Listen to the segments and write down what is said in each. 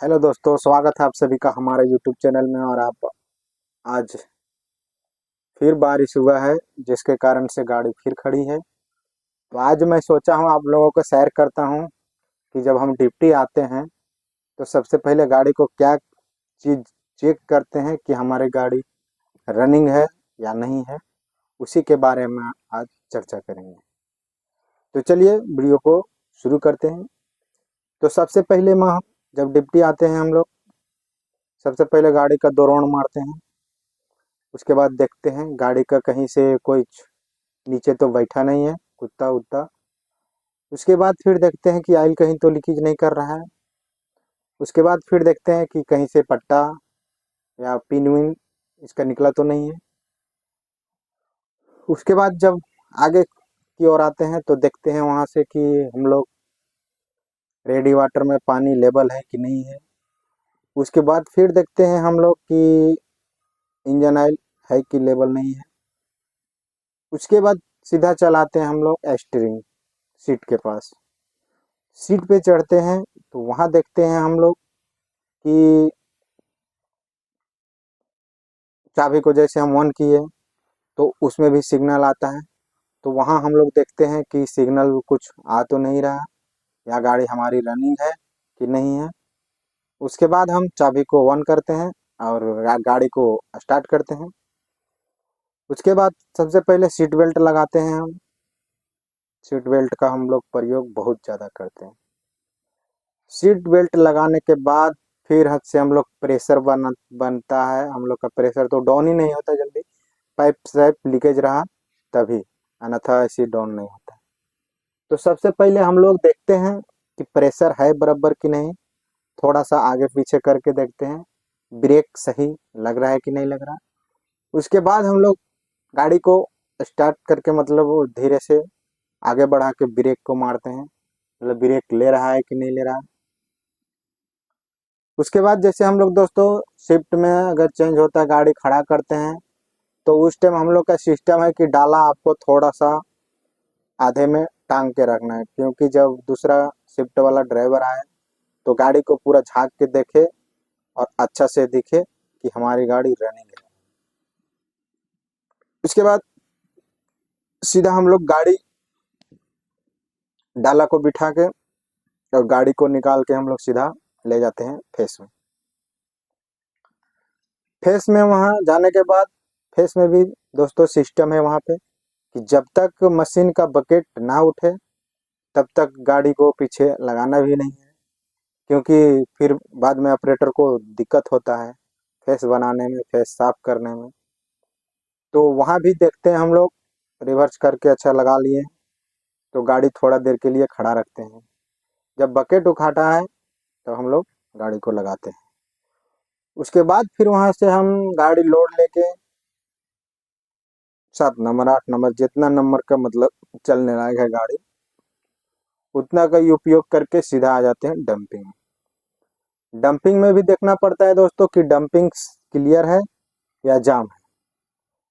Hello दोस्तों, स्वागत है आप सभी का हमारे यूट्यूब चैनल में। और आप आज फिर बारिश हुआ है जिसके कारण से गाड़ी फिर खड़ी है। तो आज मैं सोचा हूँ आप लोगों को शेयर करता हूँ कि जब हम ड्यूटी आते हैं तो सबसे पहले गाड़ी को क्या चीज़ चेक करते हैं कि हमारी गाड़ी रनिंग है या नहीं है। उसी के बारे में आज चर्चा करेंगे। तो चलिए वीडियो को शुरू करते हैं। तो सबसे पहले जब ड्यूटी आते हैं हम लोग सबसे पहले गाड़ी का 2 राउंड मारते हैं। उसके बाद देखते हैं गाड़ी का कहीं से कोई नीचे तो बैठा नहीं है कुत्ता उत्ता। उसके बाद फिर देखते हैं कि ऑयल कहीं तो लीकेज नहीं कर रहा है। उसके बाद फिर देखते हैं कि कहीं से पट्टा या पिन विन इसका निकला तो नहीं है। उसके बाद जब आगे की ओर आते हैं तो देखते हैं वहाँ से कि हम लोग रेडी वाटर में पानी लेवल है कि नहीं है। उसके बाद फिर देखते हैं हम लोग कि इंजन ऑयल है कि लेवल नहीं है। उसके बाद सीधा चलाते हैं हम लोग स्टीयरिंग सीट के पास। सीट पे चढ़ते हैं तो वहाँ देखते हैं हम लोग कि चाबी को जैसे हम ऑन किए तो उसमें भी सिग्नल आता है। तो वहाँ हम लोग देखते हैं कि सिग्नल कुछ आ तो नहीं रहा या गाड़ी हमारी रनिंग है कि नहीं है। उसके बाद हम चाबी को ऑन करते हैं और गाड़ी को स्टार्ट करते हैं। उसके बाद सबसे पहले सीट बेल्ट लगाते हैं हम। सीट बेल्ट का हम लोग प्रयोग बहुत ज़्यादा करते हैं। सीट बेल्ट लगाने के बाद फिर हद से हम लोग प्रेशर बनता है। हम लोग का प्रेशर तो डाउन ही नहीं होता जल्दी। पाइप साइप लीकेज रहा तभी, अन्यथा ऐसे डाउन नहीं होता। तो सबसे पहले हम लोग देखते हैं कि प्रेशर है बराबर कि नहीं। थोड़ा सा आगे पीछे करके देखते हैं ब्रेक सही लग रहा है कि नहीं लग रहा। उसके बाद हम लोग गाड़ी को स्टार्ट करके मतलब वो धीरे से आगे बढ़ा के ब्रेक को मारते हैं, मतलब ब्रेक ले रहा है कि नहीं ले रहा। उसके बाद जैसे हम लोग दोस्तों शिफ्ट में अगर चेंज होता है गाड़ी खड़ा करते हैं तो उस टाइम हम लोग का सिस्टम है कि डाला आपको थोड़ा सा आधे में टांग के रखना है, क्योंकि जब दूसरा शिफ्ट वाला ड्राइवर आए तो गाड़ी को पूरा झांक के देखे और अच्छा से दिखे कि हमारी गाड़ी रनिंग है। उसके बाद सीधा हम लोग गाड़ी डाला को बिठा के और गाड़ी को निकाल के हम लोग सीधा ले जाते हैं फेस में। फेस में वहाँ जाने के बाद फेस में भी दोस्तों सिस्टम है वहाँ पे कि जब तक मशीन का बकेट ना उठे तब तक गाड़ी को पीछे लगाना भी नहीं है, क्योंकि फिर बाद में ऑपरेटर को दिक्कत होता है फेस बनाने में, फेस साफ करने में। तो वहाँ भी देखते हैं हम लोग रिवर्स करके अच्छा लगा लिए तो गाड़ी थोड़ा देर के लिए खड़ा रखते हैं। जब बकेट उठाता है तो हम लोग गाड़ी को लगाते हैं। उसके बाद फिर वहाँ से हम गाड़ी लोड लेके 7 नंबर 8 नंबर जितना नंबर का मतलब चलने लायक है गाड़ी उतना का ही उपयोग करके सीधा आ जाते हैं डंपिंग। डंपिंग में भी देखना पड़ता है दोस्तों कि डंपिंग क्लियर है या जाम है।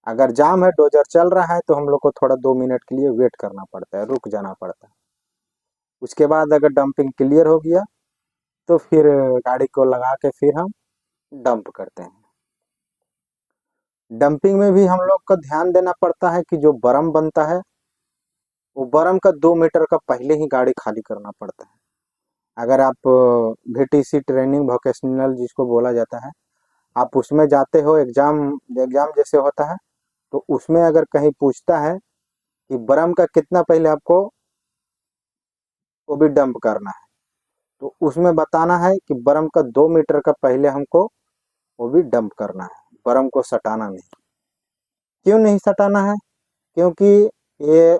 अगर जाम है, डोजर चल रहा है, तो हम लोग को थोड़ा 2 मिनट के लिए वेट करना पड़ता है, रुक जाना पड़ता है। उसके बाद अगर डंपिंग क्लियर हो गया तो फिर गाड़ी को लगा के फिर हम डंप करते हैं। डंपिंग में भी हम लोग को ध्यान देना पड़ता है कि जो बर्म बनता है वो बर्म का 2 मीटर का पहले ही गाड़ी खाली करना पड़ता है। अगर आप VTC ट्रेनिंग वोकेशनल जिसको बोला जाता है, आप उसमें जाते हो एग्जाम एग्जाम जैसे होता है तो उसमें अगर कहीं पूछता है कि बर्म का कितना पहले आपको वो भी डंप करना है, तो उसमें बताना है कि बर्म का 2 मीटर का पहले हमको वो भी डंप करना है, बर्म को सटाना नहीं। क्यों नहीं सटाना है? क्योंकि ये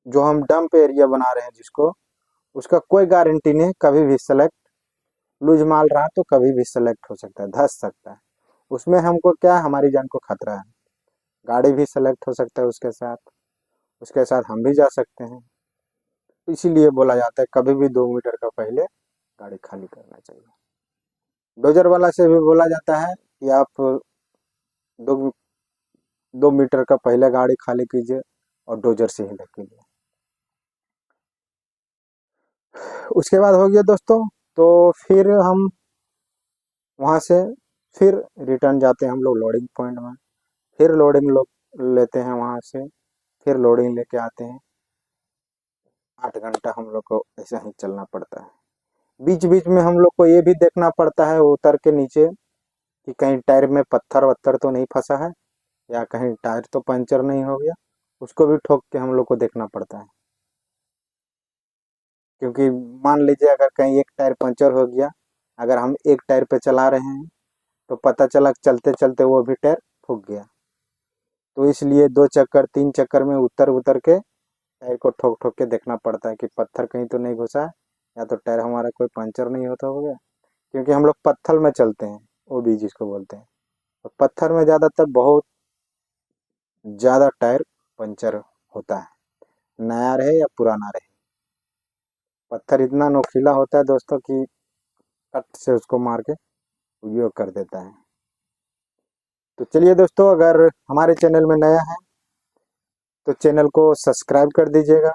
जो हम डंप एरिया बना रहे हैं जिसको, उसका कोई गारंटी नहीं, कभी भी सेलेक्ट लूज माल रहा तो कभी भी सेलेक्ट हो सकता है, धस सकता है। उसमें हमको क्या, हमारी जान को खतरा है। गाड़ी भी सेलेक्ट हो सकता है उसके साथ हम भी जा सकते हैं। इसीलिए बोला जाता है कभी भी 2 मीटर का पहले गाड़ी खाली करना चाहिए। डोजर वाला से भी बोला जाता है कि आप दो 2 मीटर का पहले गाड़ी खाली कीजिए और डोजर से ही कीजिए। उसके बाद हो गया दोस्तों, तो फिर हम वहाँ से फिर रिटर्न जाते हैं हम लोग लोडिंग पॉइंट में। फिर लोडिंग लेते हैं वहाँ से, फिर लोडिंग लेके आते हैं। 8 घंटा हम लोग को ऐसा ही चलना पड़ता है। बीच बीच में हम लोग को ये भी देखना पड़ता है उतर के नीचे कि कहीं टायर में पत्थर वत्थर तो नहीं फंसा है, या कहीं टायर तो पंचर नहीं हो गया, उसको भी ठोक के हम लोग को देखना पड़ता है। क्योंकि मान लीजिए अगर कहीं एक टायर पंचर हो गया, अगर हम एक टायर पे चला रहे हैं तो पता चला चलते चलते वो भी टायर फूक गया, तो इसलिए 2 चक्कर 3 चक्कर में उतर उतर के टायर को ठोक ठोक के देखना पड़ता है कि पत्थर कहीं तो नहीं घुसा है, या तो टायर हमारा कोई पंचर नहीं होता हो गया। क्योंकि हम लोग पत्थर में चलते हैं, वो भी जिसको बोलते हैं, तो पत्थर में ज़्यादातर बहुत ज़्यादा टायर पंचर होता है, नया रहे या पुराना रहे। पत्थर इतना नोकीला होता है दोस्तों कि कट से उसको मार के उपयोग कर देता है। तो चलिए दोस्तों, अगर हमारे चैनल में नया है तो चैनल को सब्सक्राइब कर दीजिएगा,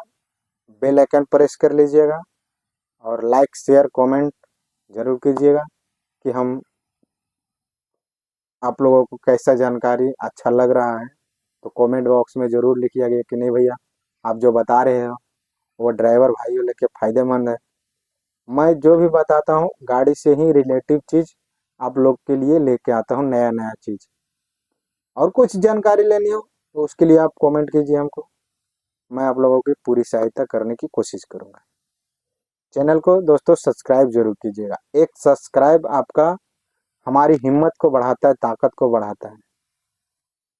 बेल आइकन प्रेस कर लीजिएगा, और लाइक शेयर कमेंट जरूर कीजिएगा कि हम आप लोगों को कैसा जानकारी अच्छा लग रहा है। तो कमेंट बॉक्स में ज़रूर लिखिएगा कि नहीं भैया, आप जो बता रहे हो वो ड्राइवर भाइयों लेके फ़ायदेमंद है। मैं जो भी बताता हूँ गाड़ी से ही रिलेटिव चीज़ आप लोग के लिए लेके आता हूँ, नया नया चीज़। और कुछ जानकारी लेनी हो तो उसके लिए आप कमेंट कीजिए हमको, मैं आप लोगों की पूरी सहायता करने की कोशिश करूँगा। चैनल को दोस्तों सब्सक्राइब जरूर कीजिएगा, एक सब्सक्राइब आपका हमारी हिम्मत को बढ़ाता है, ताकत को बढ़ाता है।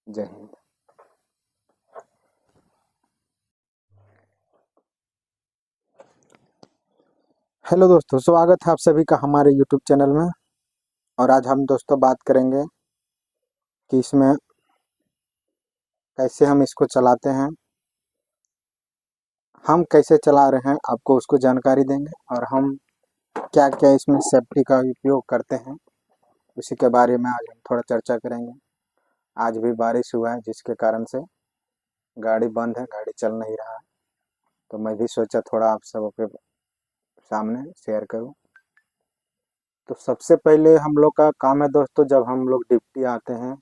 जय हिंद। हेलो दोस्तों, स्वागत है आप सभी का हमारे यूट्यूब चैनल में। और आज हम दोस्तों बात करेंगे कि इसमें कैसे हम इसको चलाते हैं, हम कैसे चला रहे हैं आपको उसको जानकारी देंगे, और हम क्या क्या इसमें सेफ्टी का उपयोग करते हैं उसी के बारे में आज हम थोड़ा चर्चा करेंगे। आज भी बारिश हुआ है जिसके कारण से गाड़ी बंद है, गाड़ी चल नहीं रहा है, तो मैं भी सोचा थोड़ा आप सब के सामने शेयर करूं। तो सबसे पहले हम लोग का काम है दोस्तों, जब हम लोग ड्यूटी आते हैं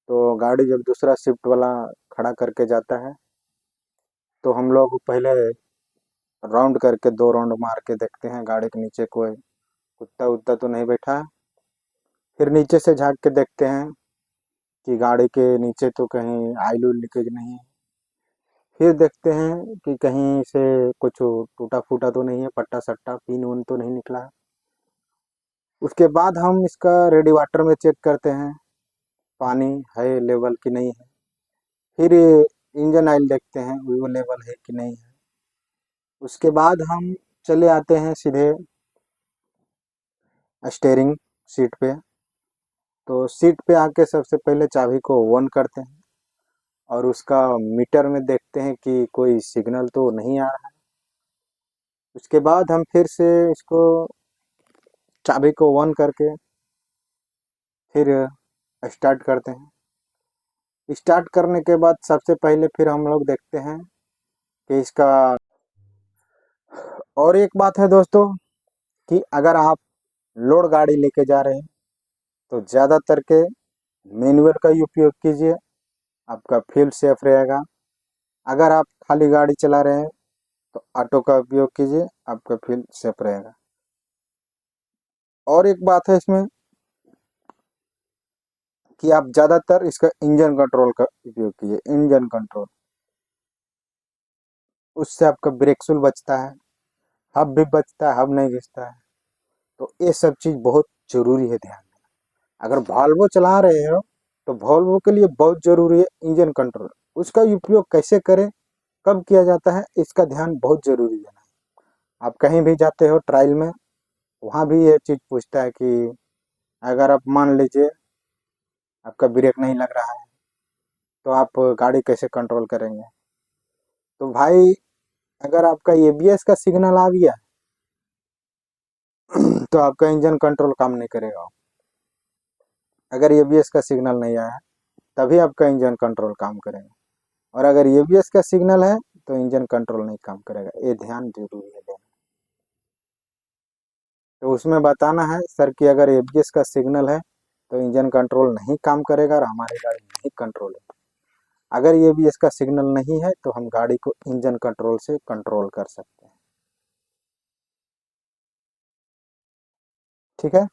तो गाड़ी जब दूसरा शिफ्ट वाला खड़ा करके जाता है तो हम लोग पहले राउंड करके 2 राउंड मार के देखते हैं गाड़ी के नीचे कोई कुत्ता उत्ता तो नहीं बैठा है। फिर नीचे से झांक के देखते हैं कि गाड़ी के नीचे तो कहीं ऑयल उइल लीकेज नहीं है। फिर देखते हैं कि कहीं से कुछ टूटा फूटा तो नहीं है, पट्टा सट्टा पिन उन तो नहीं निकला है। उसके बाद हम इसका रेडी वाटर में चेक करते हैं पानी है लेवल की नहीं है। फिर इंजन ऑयल देखते हैं वो लेवल है कि नहीं है। उसके बाद हम चले आते हैं सीधे स्टीयरिंग सीट पे। तो सीट पे आके सबसे पहले चाबी को ऑन करते हैं, और उसका मीटर में देखते हैं कि कोई सिग्नल तो नहीं आ रहा है। उसके बाद हम फिर से इसको चाबी को ऑन करके फिर स्टार्ट करते हैं। स्टार्ट करने के बाद सबसे पहले फिर हम लोग देखते हैं कि इसका। और एक बात है दोस्तों कि अगर आप लोड गाड़ी लेके जा रहे हैं तो ज़्यादातर के मैनुअल का ही उपयोग कीजिए, आपका फ्यूल सेफ रहेगा। अगर आप खाली गाड़ी चला रहे हैं तो ऑटो का उपयोग कीजिए, आपका फ्यूल सेफ रहेगा। और एक बात है इसमें कि आप ज़्यादातर इसका इंजन कंट्रोल का उपयोग कीजिए, इंजन कंट्रोल, उससे आपका ब्रेक शूल बचता है, हब भी बचता है, हब नहीं घिसता है। तो ये सब चीज़ बहुत ज़रूरी है ध्यान देना। अगर वॉल्वो चला रहे हो तो वॉल्वो के लिए बहुत ज़रूरी है इंजन कंट्रोल, उसका उपयोग कैसे करें, कब किया जाता है, इसका ध्यान बहुत ज़रूरी देना है। आप कहीं भी जाते हो ट्रायल में, वहाँ भी ये चीज़ पूछता है कि अगर आप मान लीजिए आपका ब्रेक नहीं लग रहा है तो आप गाड़ी कैसे कंट्रोल करेंगे। तो भाई अगर आपका एबीएस का सिग्नल आ गया तो आपका इंजन कंट्रोल काम नहीं करेगा। अगर एबीएस का सिग्नल नहीं आया तभी आपका इंजन कंट्रोल काम करेगा, और अगर एबीएस का सिग्नल है तो इंजन कंट्रोल नहीं काम करेगा। ये ध्यान जरूरी है देना। तो उसमें बताना है सर कि अगर एबीएस का सिग्नल है तो इंजन कंट्रोल नहीं काम करेगा और हमारी गाड़ी नहीं कंट्रोल है। अगर एबीएस का सिग्नल नहीं है तो हम गाड़ी को इंजन कंट्रोल से कंट्रोल कर सकते हैं। ठीक है।